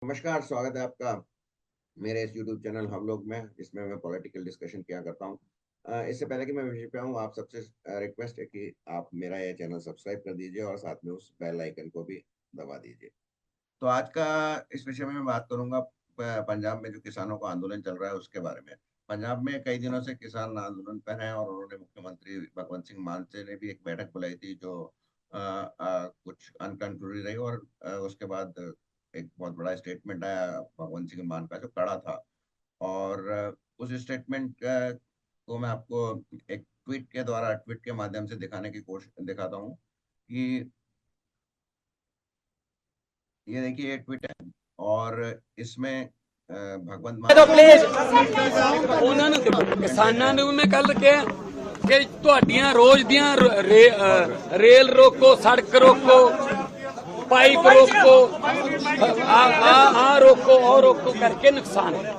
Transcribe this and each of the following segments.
नमस्कार, स्वागत है आपका मेरे इस यूट्यूब चैनल हम लोग में, जिसमें मैं पॉलिटिकल डिस्कशन किया करता हूँ। इससे पहले कि मैं विषय पे आऊँ, आप सबसे रिक्वेस्ट है कि आप मेरा ये चैनल सब्सक्राइब कर दीजिए और साथ में उस बेल आइकन को भी दबा दीजिए। तो आज का इस विषय में मैं बात करूंगा पंजाब में जो किसानों का आंदोलन चल रहा है उसके बारे में। पंजाब में कई दिनों से किसान आंदोलन पर हैं और उन्होंने मुख्यमंत्री भगवंत सिंह मान से ने भी एक बैठक बुलाई थी जो कुछ अनकंक्लूडेड रही, और उसके बाद एक बहुत बड़ा स्टेटमेंट आया भगवंत सिंह मान का जो कड़ा था। और उस स्टेटमेंट को मैं आपको एक ट्वीट के माध्यम से दिखाने की कोशिश दिखाता हूँ कि ये देखिए, ये ट्वीट है और इसमें भगवंत मान प्लीज ਉਹਨਾਂ ਨੂੰ ਕਿਸਾਨਾਂ ਨੂੰ ਮੈਂ ਕੱਲ ਕਿਹਾ ਕਿ ਤੁਹਾਡੀਆਂ ਰੋਜ਼ ਦੀਆਂ ਰੇਲ ਰੋਕੋ, ਸੜਕ ਰੋਕੋ, ਪਾਈਪ ਰੋਕੋ, ਆ ਰੋਕੋ, ਉਹ ਰੋਕੋ ਕਰਕੇ ਨੁਕਸਾਨ ਹੈ।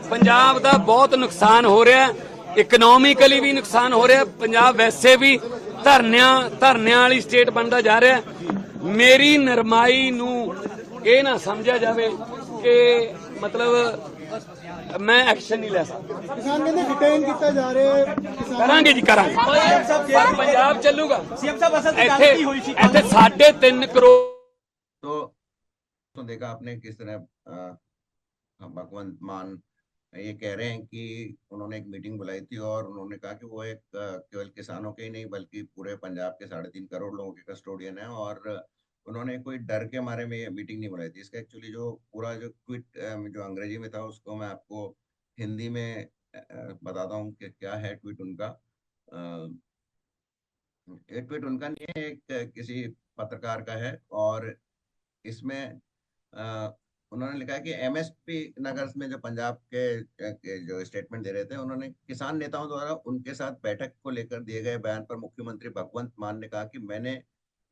ਪੰਜਾਬ ਦਾ ਬਹੁਤ ਨੁਕਸਾਨ ਹੋ ਰਿਹਾ, ਇਕਨੋਮਿਕਲੀ ਵੀ ਨੁਕਸਾਨ ਹੋ ਰਿਹਾ। ਪੰਜਾਬ ਵੈਸੇ ਵੀ ਧਰਨਿਆਂ ਵਾਲੀ ਸਟੇਟ ਬਣਦਾ ਜਾ ਰਿਹਾ। ਮੇਰੀ ਨਰਮਾਈ ਨੂੰ ਇਹ ਨਾ ਸਮਝਿਆ ਜਾਵੇ ਕਿ मतलब मैं एक्शन नहीं ले सकता। किसान कहते डिटेन किया जा रहा है। करांगे जी, करांगे। पंजाब चलूगा इत्थे 3.5 करोड़। तो देखा आपने किस तरह भगवंत मान ये कह रहे हैं कि उन्होंने एक मीटिंग बुलाई थी और उन्होंने कहा कि वो एक केवल किसानों के ही नहीं बल्कि पूरे पंजाब के 3.5 करोड़ लोगों के कस्टोडियन है। और उन्होंने कोई डर के मारे में ये मीटिंग नहीं बुलाई थी। इसका एक्चुअली जो पूरा जो ट्वीट जो अंग्रेजी में था उसको मैं आपको हिंदी में बताता हूँ कि क्या है ट्वीट उनका। ये ट्वीट उनका नहीं है, एक किसी पत्रकार का है। और इसमें उन्होंने लिखा है कि एमएसपी नगर में जो पंजाब के जो स्टेटमेंट दे रहे थे, उन्होंने किसान नेताओं द्वारा उनके साथ बैठक को लेकर दिए गए बयान पर मुख्यमंत्री भगवंत मान ने कहा कि मैंने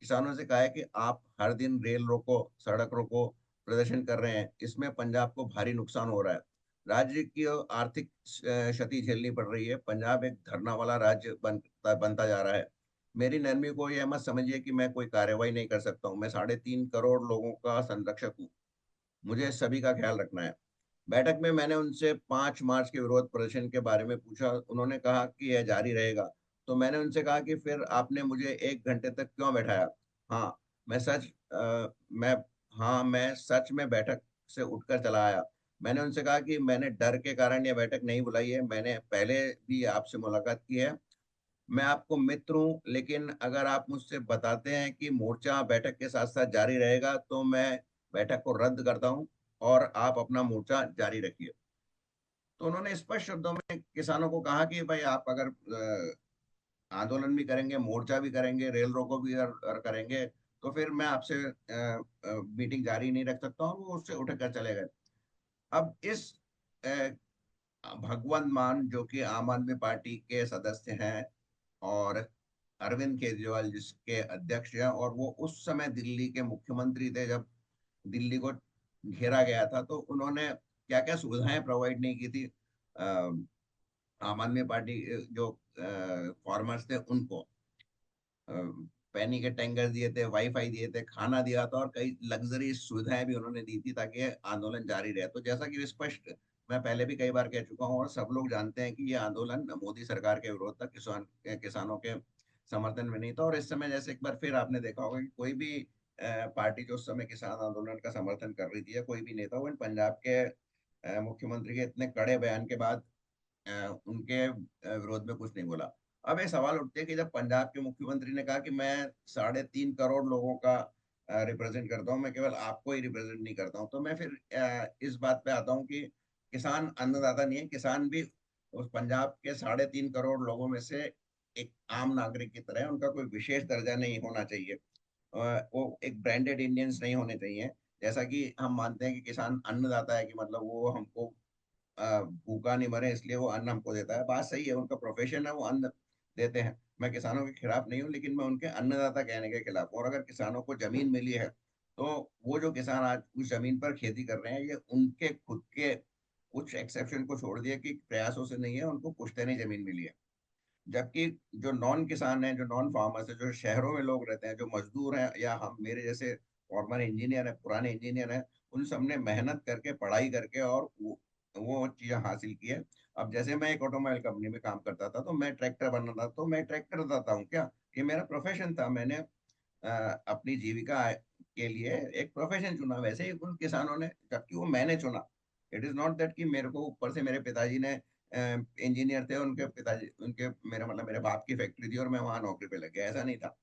किसानों से कहा है कि आप हर दिन रेल रोको, सड़क रोको, प्रदर्शन कर रहे हैं, इसमें पंजाब को भारी नुकसान हो रहा है। राज्य की आर्थिक क्षति झेलनी पड़ रही है। पंजाब एक धरना वाला राज्य बनता जा रहा है। मेरी नरमी को यह मत समझिए कि मैं कोई कार्रवाई नहीं कर सकता हूँ। मैं 3.5 करोड़ लोगों का संरक्षक हूँ, मुझे सभी का ख्याल रखना है। बैठक में मैंने उनसे 5 मार्च के विरोध प्रदर्शन के बारे में पूछा। उन्होंने कहा कि यह जारी रहेगा। तो मैंने उनसे कहा कि फिर आपने मुझे 1 घंटे तक क्यों बैठाया। हाँ मैं सच मैं हाँ मैं सच में बैठक से उठकर चला आया। मैंने उनसे कहा कि मैंने डर के कारण यह बैठक नहीं बुलाई है। मैंने पहले भी आपसे मुलाकात की है, मैं आपको मित्र हूँ, लेकिन अगर आप मुझसे बताते हैं कि मोर्चा बैठक के साथ साथ जारी रहेगा तो मैं बैठक को रद्द करता हूँ और आप अपना मोर्चा जारी रखिए। तो उन्होंने स्पष्ट शब्दों में किसानों को कहा कि भाई आप अगर आंदोलन भी करेंगे, मोर्चा भी करेंगे, रेल रोको भी अगर करेंगे, तो फिर मैं आपसे मीटिंग जारी नहीं रख सकता हूँ। वो उससे उठ कर चले गए। अब इस अ, भगवंत मान जो कि आम आदमी पार्टी के सदस्य हैं और अरविंद केजरीवाल जिसके अध्यक्ष हैं, और वो उस समय दिल्ली के मुख्यमंत्री थे जब दिल्ली को घेरा गया था, तो उन्होंने क्या क्या सुविधाएं प्रोवाइड नहीं की थी आम आदमी पार्टी जो फार्मर्स थे उनको। पानी के टैंकर दिए थे, वाईफाई दिए थे, खाना दिया था और कई लग्जरी सुविधाएं भी उन्होंने दी थी ताकि ये आंदोलन जारी रहे। तो जैसा कि स्पष्ट मैं पहले भी कई बार कह चुका हूँ और सब लोग जानते हैं कि ये आंदोलन मोदी सरकार के विरोध था, किसानों के समर्थन में नहीं था। और इस समय जैसे एक बार फिर आपने देखा होगा कि कोई भी पार्टी जो उस समय किसान आंदोलन का समर्थन कर रही थी या कोई भी नेता, वो इन पंजाब के मुख्यमंत्री के इतने कड़े बयान के बाद उनके विरोध में कुछ नहीं बोला। अब ये सवाल उठते हैं कि जब पंजाब के मुख्यमंत्री ने कहा कि मैं 3.5 करोड़ लोगों का रिप्रेजेंट करता हूँ, मैं केवल आपको ही रिप्रेजेंट नहीं करता हूँ, तो मैं फिर इस बात पे आता हूँ कि किसान अन्नदाता नहीं है। किसान भी उस पंजाब के 3.5 करोड़ लोगों में से एक आम नागरिक की तरह है। उनका कोई विशेष दर्जा नहीं होना चाहिए। वो एक ब्रांडेड इंडियंस नहीं होने चाहिए। जैसा कि हम मानते हैं कि किसान अन्नदाता है, कि मतलब वो हमको भूखा नहीं मरे इसलिए वो अन्न हमको देता है, बात सही है, उनका प्रोफेशन है, वो अन्न देते हैं। मैं किसानों के खिलाफ नहीं हूँ, लेकिन मैं उनके अन्नदाता कहने के खिलाफ हूँ। और अगर किसानों को जमीन मिली है तो वो जो किसान आज उस जमीन पर खेती कर रहे हैं, ये उनके खुद के कुछ एक्सेप्शन को छोड़ दिए कि प्रयासों से नहीं है, उनको पुश्तैनी जमीन मिली है। जबकि जो नॉन किसान है, जो नॉन फार्मर्स है, जो शहरों में लोग रहते हैं, जो मजदूर हैं या हम मेरे जैसे फॉर्मर इंजीनियर है, पुराने इंजीनियर हैं, उन सब ने मेहनत करके पढ़ाई करके और वो चीजें हासिल की है। अब जैसे मैं एक ऑटोमोबाइल कंपनी में काम करता था, तो मैं ट्रैक्टर बनना था, तो मैं ट्रैक्टर बताता हूँ क्या, ये मेरा प्रोफेशन था। मैंने अपनी जीविका के लिए एक प्रोफेशन चुना। वैसे ही उन किसानों ने, जबकि वो मैंने चुना। इट इज नॉट दैट कि मेरे को ऊपर से मेरे पिताजी ने इंजीनियर थे, उनके पिताजी, उनके मेरा मतलब मेरे बाप की फैक्ट्री थी और मैं वहां नौकरी पे लग गया, ऐसा नहीं था।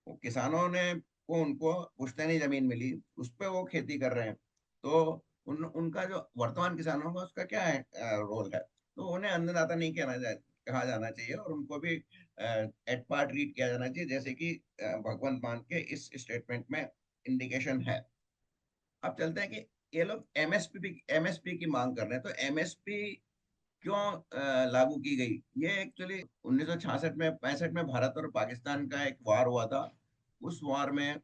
वो किसानों ने को उनको पुश्तैनी जमीन मिली, उस पे वो खेती कर रहे हैं। तो उनका जो वर्तमान किसानों का उसका क्या है रोल है, तो उन्हें अन्नदाता नहीं कहा जाना चाहिए, और उनको भी एट पार्ट ट्रीट किया जाना चाहिए, जैसे कि भगवंत मान के इस स्टेटमेंट में इंडिकेशन है। अब चलते हैं कि ये लोग एमएसपी की मांग कर रहे हैं, तो एमएसपी क्यों लागू की गई। ये एक्चुअली 1966 में 65 में भारत और पाकिस्तान का एक वार हुआ था। उस वार में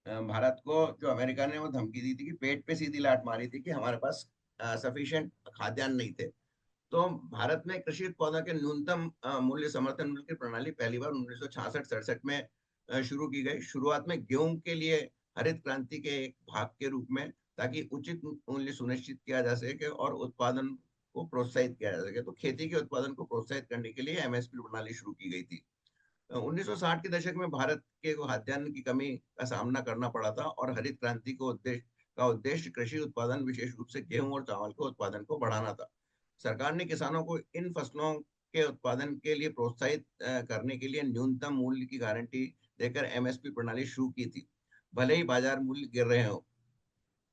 भारत को जो अमेरिका ने वो धमकी दी थी कि पेट पे सीधी लात मारी थी कि हमारे पास सफिशिएंट खाद्यान्न नहीं थे। तो भारत में कृषि उत्पादों के न्यूनतम मूल्य समर्थन मूल्य की प्रणाली पहली बार 1966-67 में शुरू की गई। शुरुआत में गेहूं के लिए हरित क्रांति के एक भाग के रूप में, ताकि उचित मूल्य सुनिश्चित किया जा सके और उत्पादन को प्रोत्साहित किया जा सके। तो खेती के उत्पादन को प्रोत्साहित करने के लिए एमएसपी प्रणाली शुरू की गई थी। 1960 के दशक में भारत के को खाद्यान्न की कमी का सामना करना पड़ा था, और हरित क्रांति को उद्देश्य कृषि उत्पादन, विशेष रूप से गेहूं और चावल के उत्पादन को बढ़ाना था। सरकार ने किसानों को इन फसलों के उत्पादन के लिए प्रोत्साहित करने के लिए न्यूनतम मूल्य की गारंटी देकर एमएसपी प्रणाली शुरू की थी, भले ही बाजार मूल्य गिर रहे हो।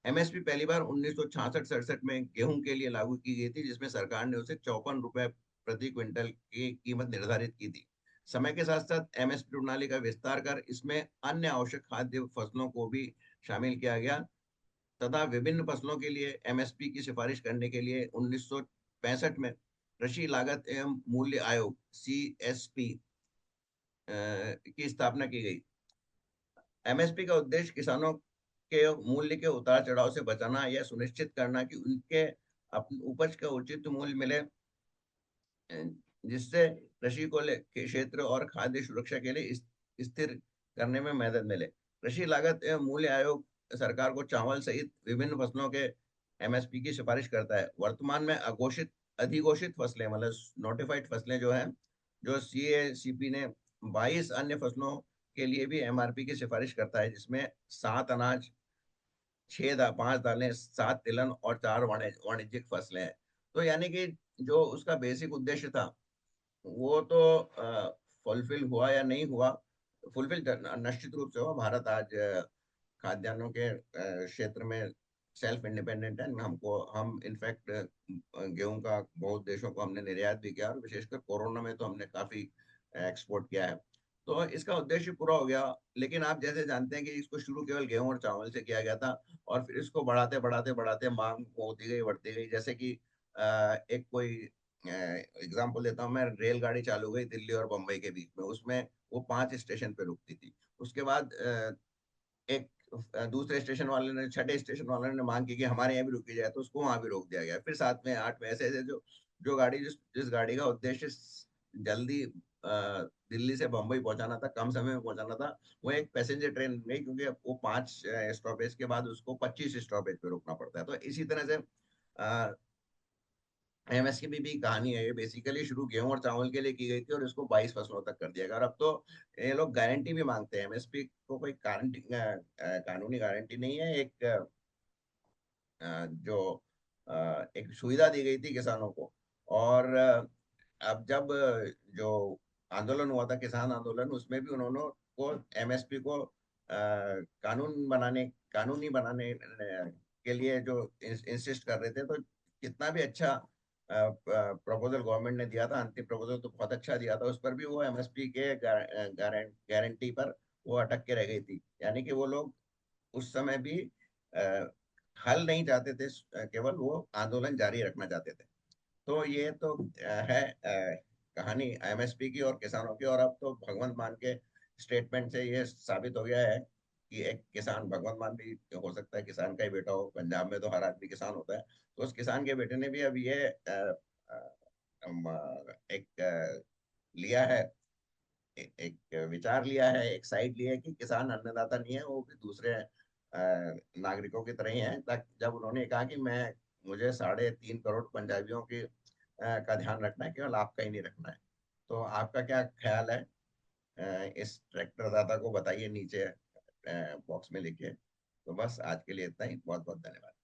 एमएसपी पहली बार 1966-67 में गेहूं के लिए लागू की गई थी, जिसमें सरकार ने उसे 54 रुपए प्रति क्विंटल की कीमत निर्धारित की थी। समय के साथ साथ एमएसपी प्रणाली का विस्तार कर इसमें अन्य आवश्यक खाद्य फसलों को भी शामिल किया गया, तथा विभिन्न फसलों के लिए एमएसपी की सिफारिश करने के लिए 1965 में कृषि लागत एवं मूल्य आयोग सीएसपी की स्थापना की गई। एमएसपी का उद्देश्य किसानों के मूल्य के उतार चढ़ाव से बचाना, यह सुनिश्चित करना कि उनके अपनी उपज का उचित मूल्य मिले, जिससे कृषि को के क्षेत्र और खाद्य सुरक्षा के लिए स्थिर करने में मदद मिले। कृषि लागत एवं मूल्य आयोग सरकार को चावल सहित विभिन्न फसलों के एमएसपी की सिफारिश करता है। वर्तमान में अघोषित अधिघोषित फसलें, मतलब नोटिफाइड फसलें जो हैं, जो सीएसीपी ने 22 अन्य फसलों के लिए भी एमआरपी की सिफारिश करता है, जिसमें 7 अनाज, 5 दालें, 7 तिलहन और 4 वाणिज्यिक फसलें हैं। तो यानी कि जो उसका बेसिक उद्देश्य था, वो तो फुलफिल हुआ या नहीं हुआ। फुलफिल निश्चित रूप से हुआ। भारत आज खाद्यान्नों के क्षेत्र में सेल्फ इंडिपेंडेंट है। हम इनफैक्ट गेहूं का बहुत देशों को हमने निर्यात भी किया, और विशेषकर कोरोना में तो हमने काफी एक्सपोर्ट किया है। तो इसका उद्देश्य पूरा हो गया। लेकिन आप जैसे जानते हैं कि इसको शुरू केवल गेहूं और चावल से किया गया था, और फिर इसको बढ़ाते बढ़ाते बढ़ाते मांग होती गई, बढ़ती गई। जैसे कि एक कोई एग्जाम्पल देता हूँ मैं, रेलगाड़ी चालू हुई दिल्ली और बम्बई के बीच में, उसमें वो 5 स्टेशन पे रुकती थी। उसके बाद एक दूसरे स्टेशन वाले ने, छठे स्टेशन वाले ने मांग की कि हमारे यहाँ भी रुकी जाए, तो उसको वहां भी रोक दिया गया। फिर 7 में 8 में ऐसे ऐसे जो जो गाड़ी जिस जिस गाड़ी का उद्देश्य जल्दी दिल्ली से बम्बई पहुंचाना था, कम समय में पहुंचाना था, वो एक पैसेंजर ट्रेन नहीं, क्योंकि अब वो 5 स्टॉपेज के बाद उसको 25 स्टॉपेज पे रुकना पड़ता है। तो इसी तरह से एमएस की भी कहानी है। ये बेसिकली शुरू गेहूं और चावल के लिए की गई थी, और इसको 22 फसलों तक कर दिया गया। और अब तो ये लोग गारंटी भी मांगते हैं। एमएसपी को कोई गारंटी, कानूनी गारंटी नहीं है। एक जो एक सुविधा दी गई थी किसानों को। और अब जब जो आंदोलन हुआ था, किसान आंदोलन, उसमें भी उन्होंने को एमएसपी को कानूनी बनाने के लिए जो इंसिस्ट कर रहे थे। तो कितना भी अच्छा प्रपोजल गवर्नमेंट ने दिया था, अंतिम प्रपोजल तो बहुत अच्छा दिया था, उस पर भी वो एमएसपी के गारंटी पर वो अटक के रह गई थी। यानी कि वो लोग उस समय भी अ, हल नहीं चाहते थे, केवल वो आंदोलन जारी रखना चाहते थे। तो ये तो है कहानी एमएसपी की और किसानों की। और अब तो भगवंत मान के स्टेटमेंट से ये साबित हो गया है कि एक किसान, भगवंत मान भी हो सकता है किसान का ही बेटा हो, पंजाब में तो हर आदमी किसान होता है। तो उस किसान के बेटे ने भी अब ये एक लिया है एक विचार लिया है, एक साइड लिया है कि किसान अन्नदाता नहीं है, वो भी दूसरे नागरिकों की तरह ही है। जब उन्होंने कहा कि मैं मुझे 3.5 करोड़ पंजाबियों की का ध्यान रखना है, केवल आपका ही नहीं रखना है। तो आपका क्या ख्याल है? इस ट्रैक्टर दाता को बताइए नीचे बॉक्स में लिखिए। तो बस आज के लिए इतना ही। बहुत बहुत धन्यवाद।